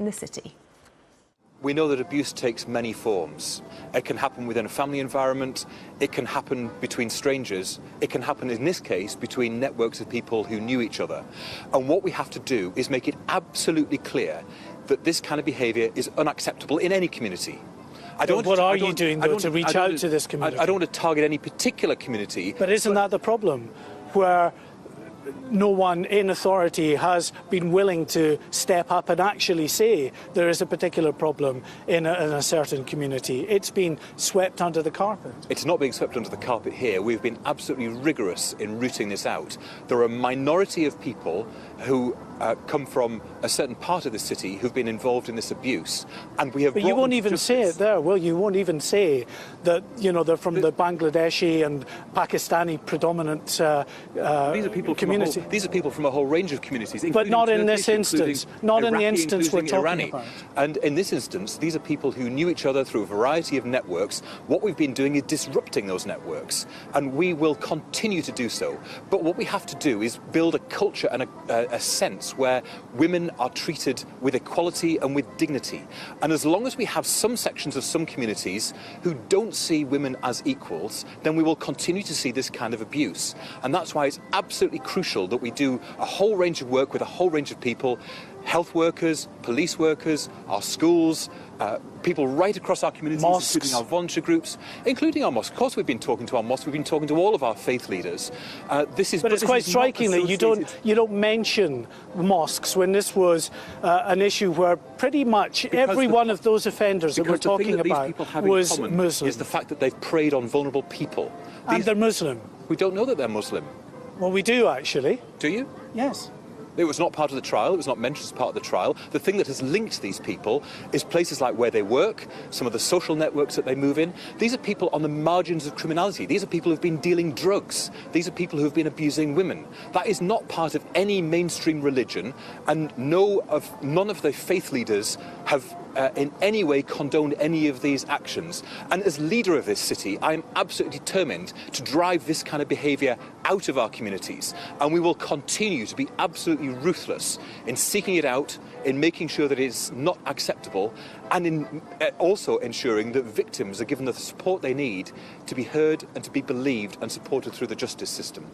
in the city. We know that abuse takes many forms. It can happen within a family environment, it can happen between strangers, it can happen in this case between networks of people who knew each other. And what we have to do is make it absolutely clear that this kind of behaviour is unacceptable in any community. What are you doing, though, to reach out to this community? I don't want to target any particular community. But isn't that the problem, where no one in authority has been willing to step up and actually say there is a particular problem in a certain community? It's been swept under the carpet. It's not being swept under the carpet here. We've been absolutely rigorous in rooting this out. There are a minority of people who come from a certain part of the city who've been involved in this abuse, and we have. But you won't even say it there, will you? You won't even say that, you know, they're from the Bangladeshi and Pakistani predominant these are people community. These are people from a whole range of communities, but not in this instance. Not in the Iraqi, instance we're talking Irani. about. And in this instance, these are people who knew each other through a variety of networks. What we've been doing is disrupting those networks, and we will continue to do so. But what we have to do is build a culture and a sense where women are treated with equality and with dignity. And as long as we have some sections of some communities who don't see women as equals, then we will continue to see this kind of abuse. And that's why it's absolutely crucial that we do a whole range of work with a whole range of people, health workers, police workers, our schools, people right across our communities, mosques, including our volunteer groups, including our mosques. Of course, we've been talking to our mosques. We've been talking to all of our faith leaders. But it's quite striking that you don't mention mosques when this was an issue where pretty much every one of those offenders that we're talking about was Muslim. Is the fact that they've preyed on vulnerable people. And they're Muslim. We don't know that they're Muslim. Well, we do actually. Do you? Yes. It was not part of the trial, it was not mentioned as part of the trial. The thing that has linked these people is places like where they work, some of the social networks that they move in. These are people on the margins of criminality. These are people who've been dealing drugs. These are people who've been abusing women. That is not part of any mainstream religion, and none of the faith leaders have in any way condoned any of these actions. And as leader of this city, I am absolutely determined to drive this kind of behaviour out of our communities. And we will continue to be absolutely ruthless in seeking it out, in making sure that it's not acceptable, and in also ensuring that victims are given the support they need to be heard and to be believed and supported through the justice system.